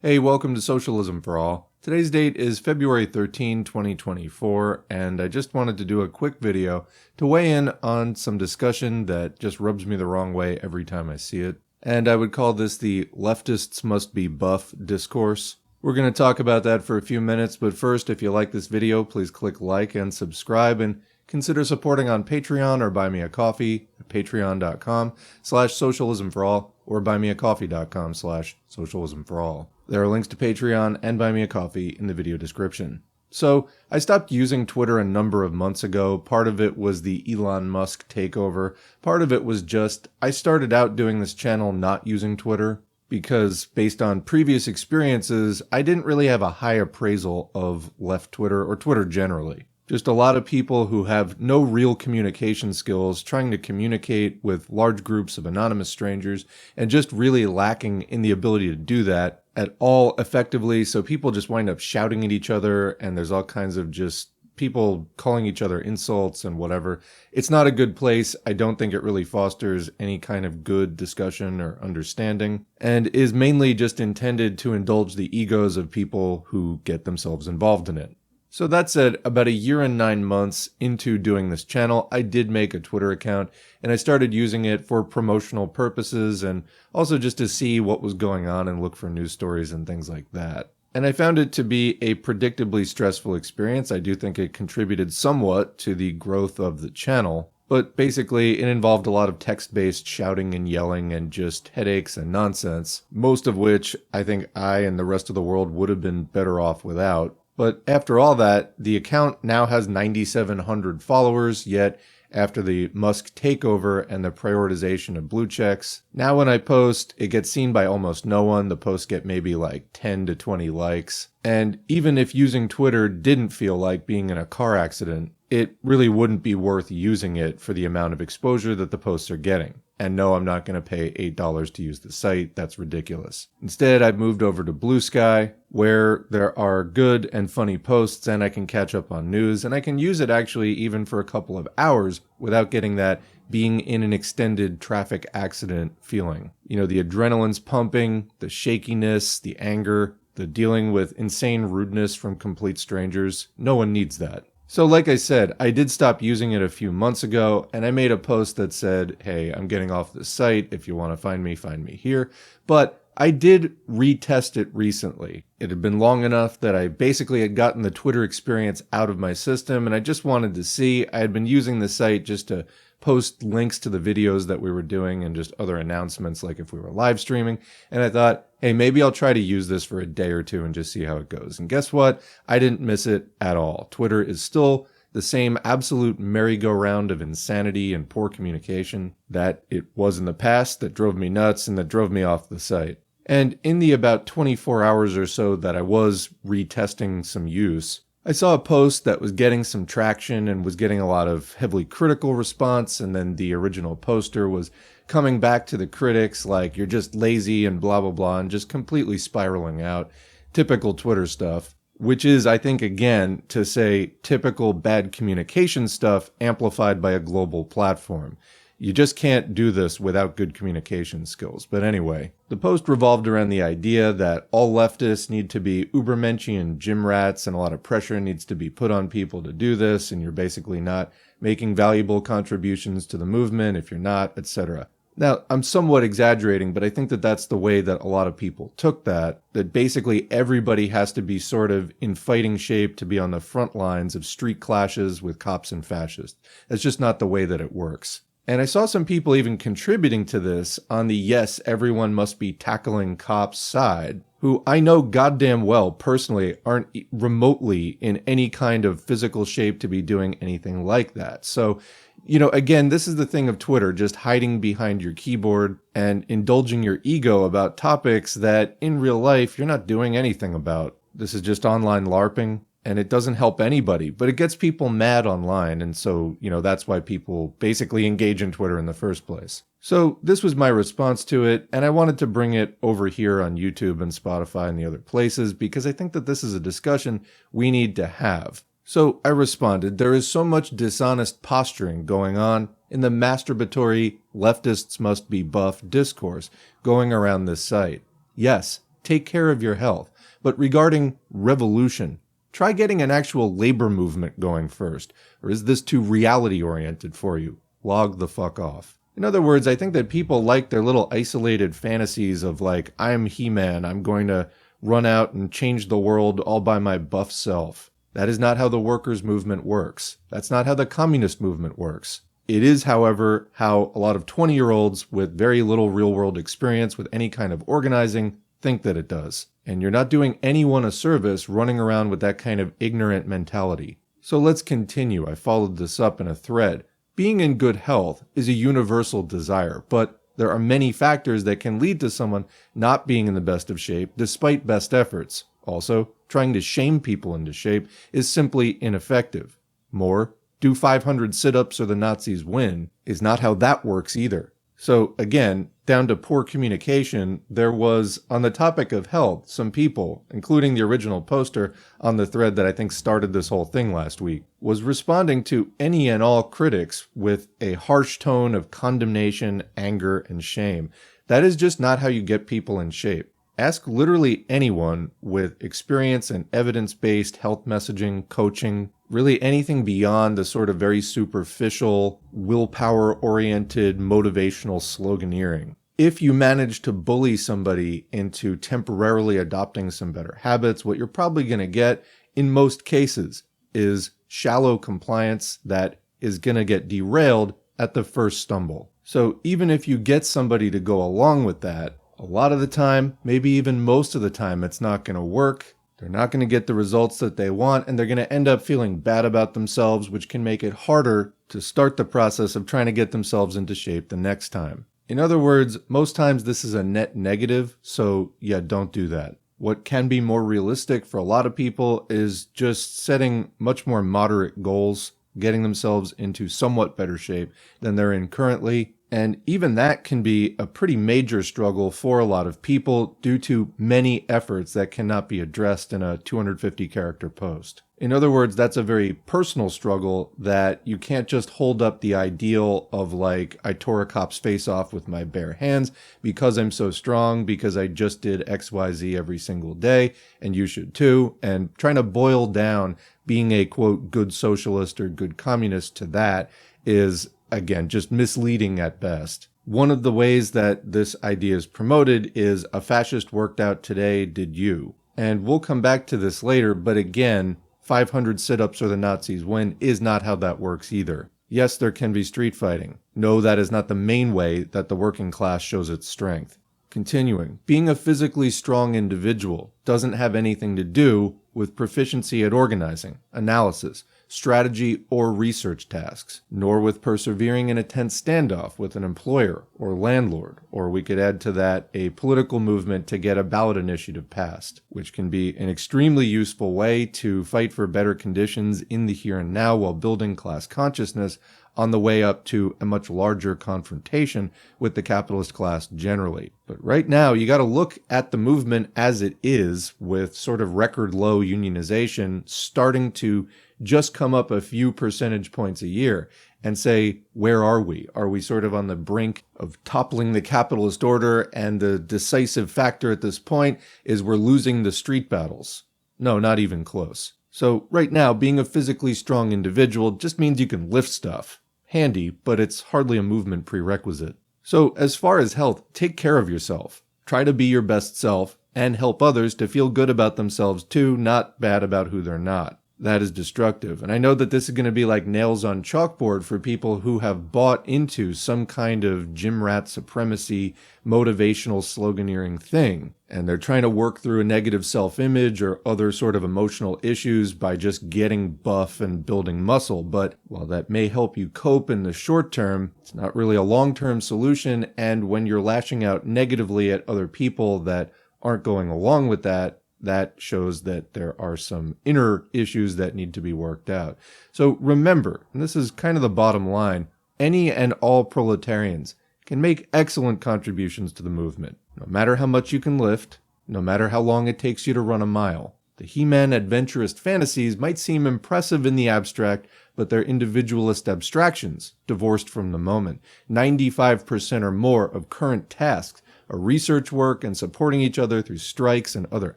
Hey, welcome to Socialism for All. Today's date is February 13, 2024, and I just wanted to do a quick video to weigh in on some discussion that just rubs me the wrong way every time I see it. And I would call this the Leftists Must Be Buff Discourse. We're going to talk about that for a few minutes, but first, if you like this video, please click like and subscribe, and consider supporting on Patreon or Buy Me a Coffee at patreon.com/socialismforall or buymeacoffee.com/socialismforall. There are links to Patreon and Buy Me a Coffee in the video description. So, I stopped using Twitter a number of months ago. Part of it was the Elon Musk takeover. Part of it was just, I started out doing this channel not using Twitter because based on previous experiences, I didn't really have a high appraisal of left Twitter or Twitter generally. Just a lot of people who have no real communication skills trying to communicate with large groups of anonymous strangers and just really lacking in the ability to do that at all effectively. So people just wind up shouting at each other and there's all kinds of just people calling each other insults and whatever. It's not a good place. I don't think it really fosters any kind of good discussion or understanding and is mainly just intended to indulge the egos of people who get themselves involved in it. So that said, about a year and 9 months into doing this channel, I did make a Twitter account and I started using it for promotional purposes and also just to see what was going on and look for news stories and things like that. And I found it to be a predictably stressful experience. I do think it contributed somewhat to the growth of the channel, but basically it involved a lot of text-based shouting and yelling and just headaches and nonsense, most of which I think I and the rest of the world would have been better off without. But after all that, the account now has 9,700 followers, yet after the Musk takeover and the prioritization of blue checks, now when I post, it gets seen by almost no one. The posts get maybe like 10 to 20 likes. And even if using Twitter didn't feel like being in a car accident, it really wouldn't be worth using it for the amount of exposure that the posts are getting. And no, I'm not going to pay $8 to use the site. That's ridiculous. Instead, I've moved over to Blue Sky, where there are good and funny posts and I can catch up on news. And I can use it actually even for a couple of hours without getting that being in an extended traffic accident feeling. You know, the adrenaline's pumping, the shakiness, the anger, the dealing with insane rudeness from complete strangers. No one needs that. So like I said, I did stop using it a few months ago, and I made a post that said, hey, I'm getting off the site. If you want to find me here. But I did retest it recently. It had been long enough that I basically had gotten the Twitter experience out of my system, and I just wanted to see. I had been using the site just to post links to the videos that we were doing and just other announcements like if we were live streaming. And I thought, hey, maybe I'll try to use this for a day or two and just see how it goes. And guess what? I didn't miss it at all. Twitter is still the same absolute merry-go-round of insanity and poor communication that it was in the past that drove me nuts and that drove me off the site. And in the about 24 hours or so that I was retesting some use, I saw a post that was getting some traction and was getting a lot of heavily critical response, and then the original poster was coming back to the critics like, you're just lazy and blah, blah, blah, and just completely spiraling out. Typical Twitter stuff, which is, I think, again, to say typical bad communication stuff amplified by a global platform. You just can't do this without good communication skills. But anyway, the post revolved around the idea that all leftists need to be ubermenchian gym rats and a lot of pressure needs to be put on people to do this, and you're basically not making valuable contributions to the movement if you're not, etc. Now, I'm somewhat exaggerating, but I think that that's the way that a lot of people took that basically everybody has to be sort of in fighting shape to be on the front lines of street clashes with cops and fascists. That's just not the way that it works. And I saw some people even contributing to this on the yes, everyone must be tackling cops side, who I know goddamn well personally aren't remotely in any kind of physical shape to be doing anything like that. So, you know, again, this is the thing of Twitter, just hiding behind your keyboard and indulging your ego about topics that in real life you're not doing anything about. This is just online LARPing. And it doesn't help anybody, but it gets people mad online. And so, you know, that's why people basically engage in Twitter in the first place. So this was my response to it. And I wanted to bring it over here on YouTube and Spotify and the other places, because I think that this is a discussion we need to have. So I responded, there is so much dishonest posturing going on in the masturbatory leftists must be buff discourse going around this site. Yes, take care of your health. But regarding revolution, try getting an actual labor movement going first. Or is this too reality-oriented for you? Log the fuck off. In other words, I think that people like their little isolated fantasies of like, I'm He-Man, I'm going to run out and change the world all by my buff self. That is not how the workers' movement works. That's not how the communist movement works. It is, however, how a lot of 20-year-olds with very little real-world experience with any kind of organizing think that it does. And you're not doing anyone a service running around with that kind of ignorant mentality. So let's continue. I followed this up in a thread. Being in good health is a universal desire, but there are many factors that can lead to someone not being in the best of shape despite best efforts. Also, trying to shame people into shape is simply ineffective. More, do 500 sit-ups or the Nazis win is not how that works either. So again, down to poor communication, there was, on the topic of health, some people, including the original poster on the thread that I think started this whole thing last week, was responding to any and all critics with a harsh tone of condemnation, anger, and shame. That is just not how you get people in shape. Ask literally anyone with experience in evidence-based health messaging, coaching, really anything beyond the sort of very superficial, willpower-oriented, motivational sloganeering. If you manage to bully somebody into temporarily adopting some better habits, what you're probably going to get, in most cases, is shallow compliance that is going to get derailed at the first stumble. So even if you get somebody to go along with that, a lot of the time, maybe even most of the time, it's not going to work. They're not going to get the results that they want, and they're going to end up feeling bad about themselves, which can make it harder to start the process of trying to get themselves into shape the next time. In other words, most times this is a net negative, so yeah, don't do that. What can be more realistic for a lot of people is just setting much more moderate goals, getting themselves into somewhat better shape than they're in currently. And even that can be a pretty major struggle for a lot of people due to many efforts that cannot be addressed in a 250-character post. In other words, that's a very personal struggle that you can't just hold up the ideal of like, I tore a cop's face off with my bare hands because I'm so strong, because I just did XYZ every single day, and you should too, and trying to boil down being a, quote, good socialist or good communist to that is, again, just misleading at best. One of the ways that this idea is promoted is a fascist worked out today, did you? And we'll come back to this later, but again, 500 sit-ups or the Nazis win is not how that works either. Yes, there can be street fighting. No, that is not the main way that the working class shows its strength. Continuing, being a physically strong individual doesn't have anything to do with proficiency at organizing, analysis, strategy, or research tasks, nor with persevering in a tense standoff with an employer or landlord, or we could add to that a political movement to get a ballot initiative passed, which can be an extremely useful way to fight for better conditions in the here and now while building class consciousness on the way up to a much larger confrontation with the capitalist class generally. But right now, you got to look at the movement as it is, with sort of record low unionization starting to just come up a few percentage points a year, and say, where are we? Are we sort of on the brink of toppling the capitalist order, and the decisive factor at this point is we're losing the street battles? No, not even close. So right now, being a physically strong individual just means you can lift stuff. Handy, but it's hardly a movement prerequisite. So as far as health, take care of yourself. Try to be your best self and help others to feel good about themselves too, not bad about who they're not. That is destructive. And I know that this is going to be like nails on chalkboard for people who have bought into some kind of gym rat supremacy, motivational sloganeering thing. And they're trying to work through a negative self-image or other sort of emotional issues by just getting buff and building muscle. But while that may help you cope in the short term, it's not really a long-term solution. And when you're lashing out negatively at other people that aren't going along with that, that shows that there are some inner issues that need to be worked out. So remember, and this is kind of the bottom line, any and all proletarians can make excellent contributions to the movement, no matter how much you can lift, no matter how long it takes you to run a mile. The He-Man adventurist fantasies might seem impressive in the abstract, but they're individualist abstractions, divorced from the moment. 95% or more of current tasks are research work and supporting each other through strikes and other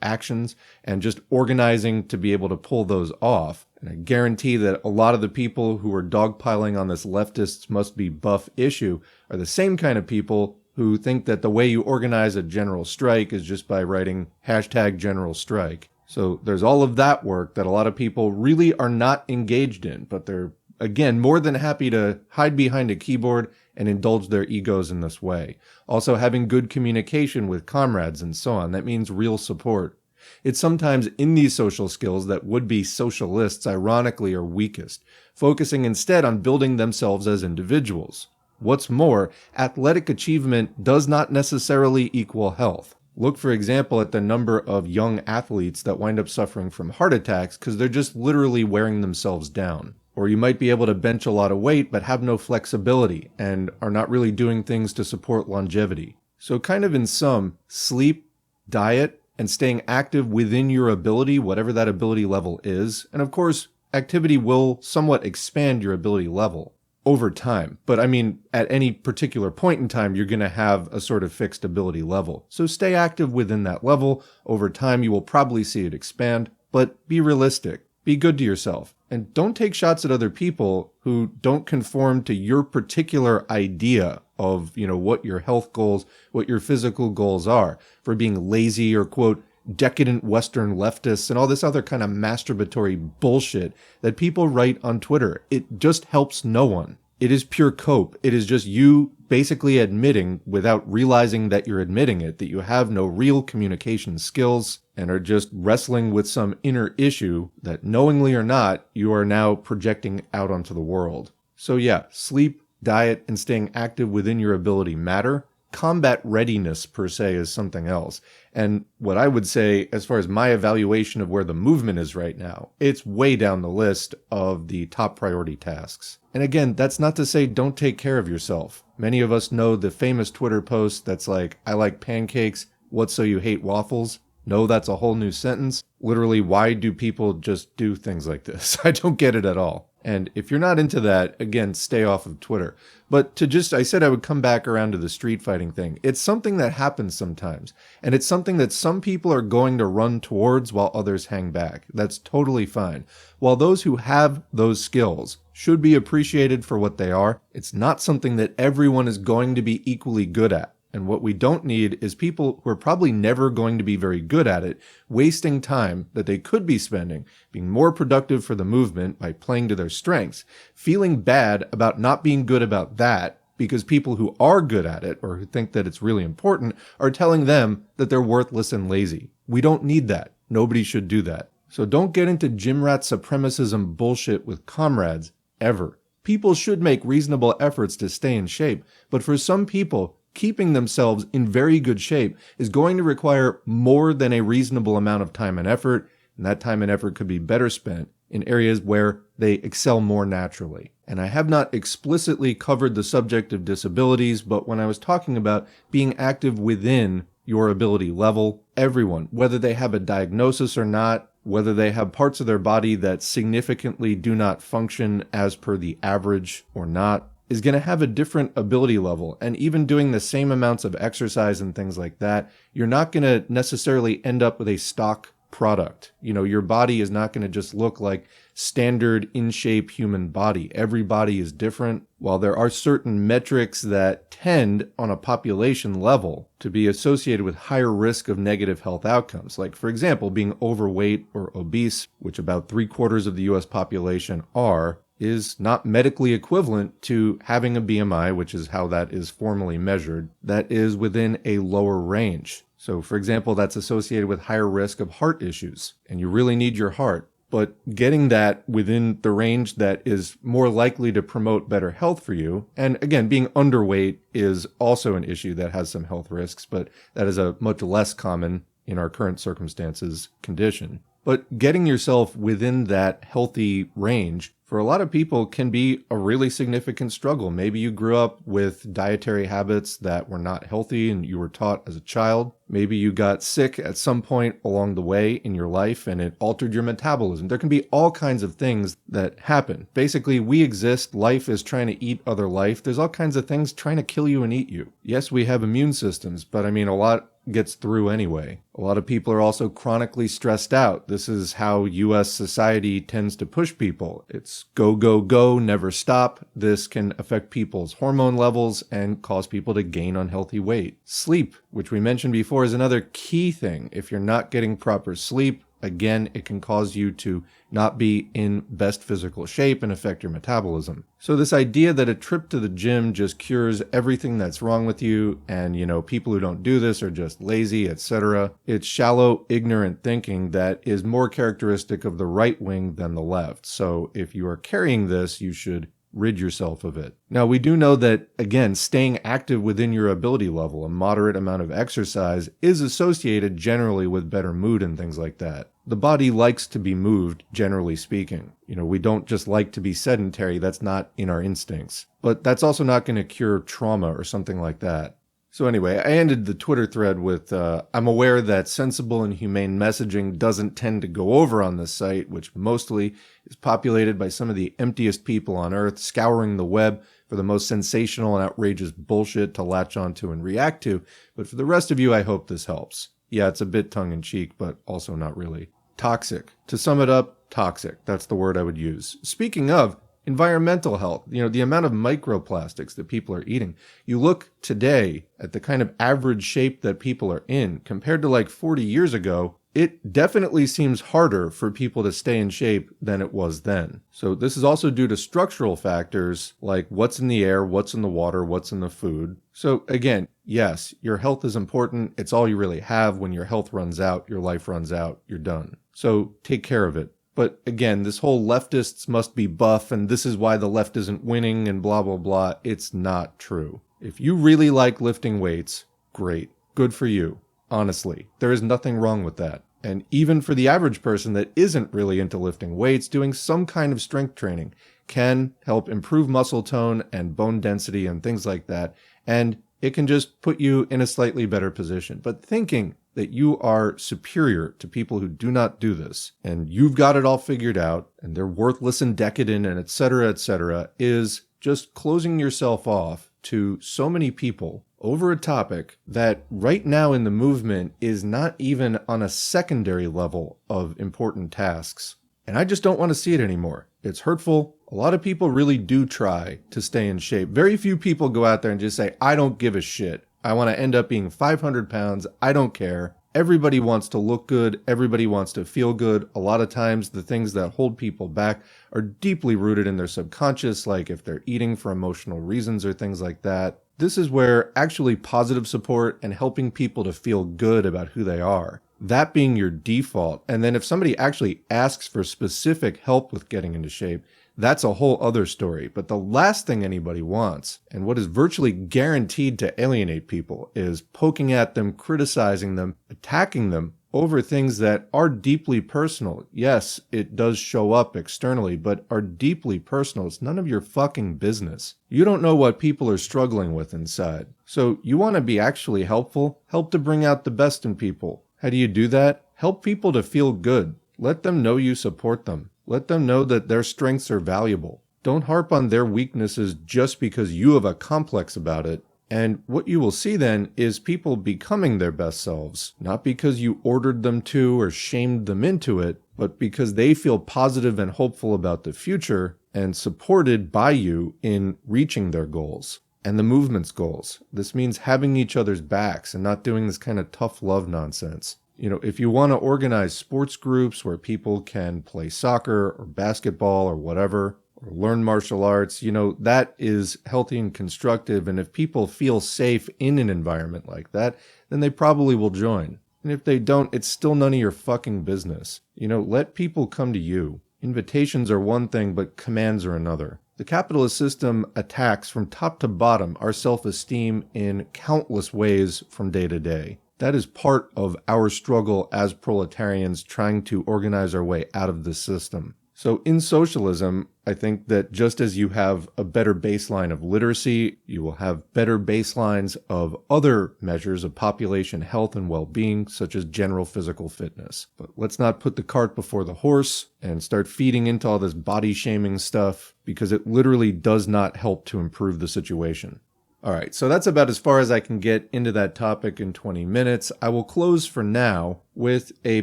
actions, and just organizing to be able to pull those off. And I guarantee that a lot of the people who are dogpiling on this leftists must be buff issue are the same kind of people who think that the way you organize a general strike is just by writing #general strike. So there's all of that work that a lot of people really are not engaged in, but they're, again, more than happy to hide behind a keyboard and indulge their egos in this way. Also having good communication with comrades and so on. That means real support. It's sometimes in these social skills that would-be socialists ironically are weakest, focusing instead on building themselves as individuals. What's more, athletic achievement does not necessarily equal health. Look, for example, at the number of young athletes that wind up suffering from heart attacks because they're just literally wearing themselves down. Or you might be able to bench a lot of weight but have no flexibility and are not really doing things to support longevity. So kind of in sum, sleep, diet, and staying active within your ability, whatever that ability level is. And of course, activity will somewhat expand your ability level over time. But I mean, at any particular point in time, you're going to have a sort of fixed ability level. So stay active within that level. Over time, you will probably see it expand, but be realistic. Be good to yourself. And don't take shots at other people who don't conform to your particular idea of, what your health goals, what your physical goals are, for being lazy or, quote, decadent Western leftists and all this other kind of masturbatory bullshit that people write on Twitter. It just helps no one. It is pure cope. It is just you basically admitting, without realizing that you're admitting it, that you have no real communication skills and are just wrestling with some inner issue that, knowingly or not, you are now projecting out onto the world. So yeah, sleep, diet, and staying active within your ability matter. Combat readiness, per se, is something else. And what I would say, as far as my evaluation of where the movement is right now, it's way down the list of the top priority tasks. And again, that's not to say don't take care of yourself. Many of us know the famous Twitter post that's like, I like pancakes, what so you hate waffles? No, that's a whole new sentence. Literally, why do people just do things like this? I don't get it at all. And if you're not into that, again, stay off of Twitter. But I said I would come back around to the street fighting thing. It's something that happens sometimes. And it's something that some people are going to run towards while others hang back. That's totally fine. While those who have those skills should be appreciated for what they are, it's not something that everyone is going to be equally good at. And what we don't need is people who are probably never going to be very good at it, wasting time that they could be spending being more productive for the movement by playing to their strengths, feeling bad about not being good about that because people who are good at it or who think that it's really important are telling them that they're worthless and lazy. We don't need that. Nobody should do that. So don't get into gym rat supremacism bullshit with comrades, ever. People should make reasonable efforts to stay in shape, but for some people, keeping themselves in very good shape is going to require more than a reasonable amount of time and effort, and that time and effort could be better spent in areas where they excel more naturally. And I have not explicitly covered the subject of disabilities, but when I was talking about being active within your ability level, everyone, whether they have a diagnosis or not, whether they have parts of their body that significantly do not function as per the average or not, is going to have a different ability level. And even doing the same amounts of exercise and things like that, you're not going to necessarily end up with a stock product. Your body is not going to just look like standard in-shape human body. Every body is different. While there are certain metrics that tend on a population level to be associated with higher risk of negative health outcomes, like for example, being overweight or obese, which about 3/4 of the US population are, is not medically equivalent to having a BMI, which is how that is formally measured, that is within a lower range. So, for example, that's associated with higher risk of heart issues, and you really need your heart. But getting that within the range that is more likely to promote better health for you, and again, being underweight is also an issue that has some health risks, but that is a much less common in our current circumstances condition. But getting yourself within that healthy range for a lot of people can be a really significant struggle. Maybe you grew up with dietary habits that were not healthy and you were taught as a child. Maybe you got sick at some point along the way in your life and it altered your metabolism. There can be all kinds of things that happen. Basically, we exist. Life is trying to eat other life. There's all kinds of things trying to kill you and eat you. Yes, we have immune systems, but I mean, a lot gets through anyway. A lot of people are also chronically stressed out. This is how U.S. society tends to push people. It's go, go, go, never stop. This can affect people's hormone levels and cause people to gain unhealthy weight. Sleep, which we mentioned before, is another key thing. If you're not getting proper sleep, again, it can cause you to not be in best physical shape and affect your metabolism. So this idea that a trip to the gym just cures everything that's wrong with you and, people who don't do this are just lazy, etc. It's shallow, ignorant thinking that is more characteristic of the right wing than the left. So if you are carrying this, you should rid yourself of it. Now, we do know that, again, staying active within your ability level, a moderate amount of exercise, is associated generally with better mood and things like that. The body likes to be moved, generally speaking. We don't just like to be sedentary. That's not in our instincts. But that's also not going to cure trauma or something like that. So anyway, I ended the Twitter thread with, I'm aware that sensible and humane messaging doesn't tend to go over on this site, which mostly is populated by some of the emptiest people on earth, scouring the web for the most sensational and outrageous bullshit to latch onto and react to. But for the rest of you, I hope this helps. Yeah, it's a bit tongue-in-cheek, but also not really. Toxic. To sum it up, toxic. That's the word I would use. Speaking of environmental health, the amount of microplastics that people are eating. You look today at the kind of average shape that people are in compared to like 40 years ago, it definitely seems harder for people to stay in shape than it was then. So this is also due to structural factors like what's in the air, what's in the water, what's in the food. So again, yes, your health is important. It's all you really have. When your health runs out, your life runs out, you're done. So take care of it. But again, this whole leftists must be buff and this is why the left isn't winning and blah, blah, blah. It's not true. If you really like lifting weights, great. Good for you. Honestly, there is nothing wrong with that. And even for the average person that isn't really into lifting weights, doing some kind of strength training can help improve muscle tone and bone density and things like that. And it can just put you in a slightly better position. But thinking that you are superior to people who do not do this, and you've got it all figured out, and they're worthless and decadent, and etc., is just closing yourself off to so many people over a topic that right now in the movement is not even on a secondary level of important tasks. And I just don't want to see it anymore. It's hurtful. A lot of people really do try to stay in shape. Very few people go out there and just say, I don't give a shit. I want to end up being 500 pounds. I don't care. Everybody wants to look good. Everybody wants to feel good. A lot of times the things that hold people back are deeply rooted in their subconscious, like if they're eating for emotional reasons or things like that. This is where actually positive support and helping people to feel good about who they are, that being your default. And then if somebody actually asks for specific help with getting into shape, that's a whole other story. But the last thing anybody wants, and what is virtually guaranteed to alienate people, is poking at them, criticizing them, attacking them over things that are deeply personal. Yes, it does show up externally, but are deeply personal. It's none of your fucking business. You don't know what people are struggling with inside. So you want to be actually helpful? Help to bring out the best in people. How do you do that? Help people to feel good. Let them know you support them. Let them know that their strengths are valuable. Don't harp on their weaknesses just because you have a complex about it. And what you will see then is people becoming their best selves, not because you ordered them to or shamed them into it, but because they feel positive and hopeful about the future and supported by you in reaching their goals and the movement's goals. This means having each other's backs and not doing this kind of tough love nonsense. If you want to organize sports groups where people can play soccer or basketball or whatever, or learn martial arts, that is healthy and constructive. And if people feel safe in an environment like that, then they probably will join. And if they don't, it's still none of your fucking business. Let people come to you. Invitations are one thing, but commands are another. The capitalist system attacks from top to bottom our self-esteem in countless ways from day to day. That is part of our struggle as proletarians trying to organize our way out of this system. So in socialism, I think that just as you have a better baseline of literacy, you will have better baselines of other measures of population health and well-being, such as general physical fitness. But let's not put the cart before the horse and start feeding into all this body shaming stuff, because it literally does not help to improve the situation. All right, so that's about as far as I can get into that topic in 20 minutes. I will close for now with a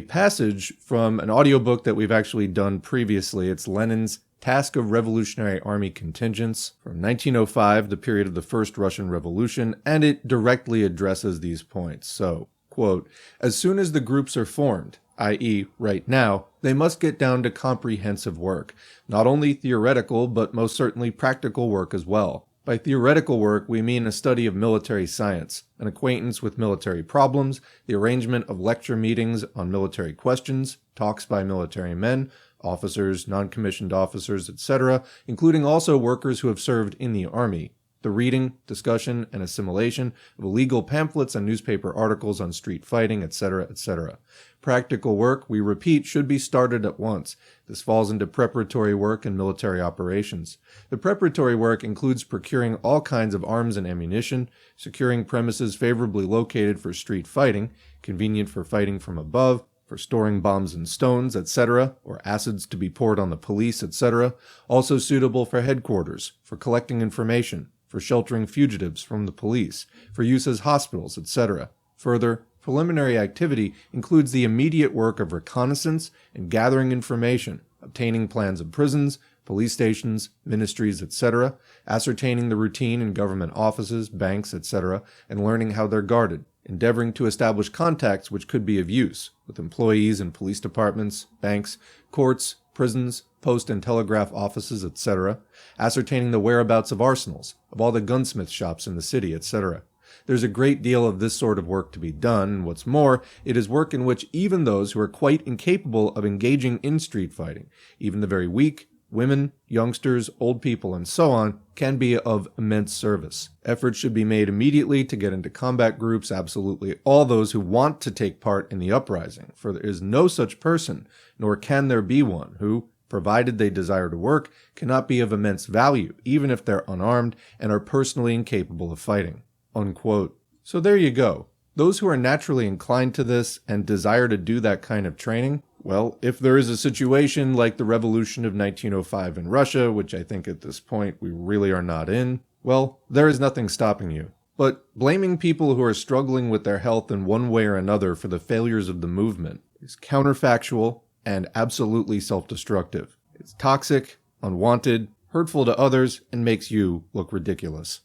passage from an audiobook that we've actually done previously. It's Lenin's Task of Revolutionary Army Contingents from 1905, the period of the First Russian Revolution, and it directly addresses these points. So, quote, "As soon as the groups are formed, i.e. right now, they must get down to comprehensive work, not only theoretical, but most certainly practical work as well. By theoretical work, we mean a study of military science, an acquaintance with military problems, the arrangement of lecture meetings on military questions, talks by military men, officers, non-commissioned officers, etc., including also workers who have served in the army, the reading, discussion, and assimilation of illegal pamphlets and newspaper articles on street fighting, etc., etc. Practical work, we repeat, should be started at once. This falls into preparatory work and military operations. The preparatory work includes procuring all kinds of arms and ammunition, securing premises favorably located for street fighting, convenient for fighting from above, for storing bombs and stones, etc., or acids to be poured on the police, etc., also suitable for headquarters, for collecting information, for sheltering fugitives from the police, for use as hospitals, etc. Further, preliminary activity includes the immediate work of reconnaissance and gathering information, obtaining plans of prisons, police stations, ministries, etc., ascertaining the routine in government offices, banks, etc., and learning how they're guarded, endeavoring to establish contacts which could be of use with employees in police departments, banks, courts, prisons, post and telegraph offices, etc., ascertaining the whereabouts of arsenals, of all the gunsmith shops in the city, etc. There's a great deal of this sort of work to be done, and what's more, it is work in which even those who are quite incapable of engaging in street fighting, even the very weak, women, youngsters, old people, and so on, can be of immense service. Efforts should be made immediately to get into combat groups absolutely all those who want to take part in the uprising, for there is no such person, nor can there be one, who, provided they desire to work, cannot be of immense value, even if they're unarmed and are personally incapable of fighting." Unquote. So there you go. Those who are naturally inclined to this and desire to do that kind of training, well, if there is a situation like the revolution of 1905 in Russia, which I think at this point we really are not in, well, there is nothing stopping you. But blaming people who are struggling with their health in one way or another for the failures of the movement is counterfactual and absolutely self-destructive. It's toxic, unwanted, hurtful to others, and makes you look ridiculous.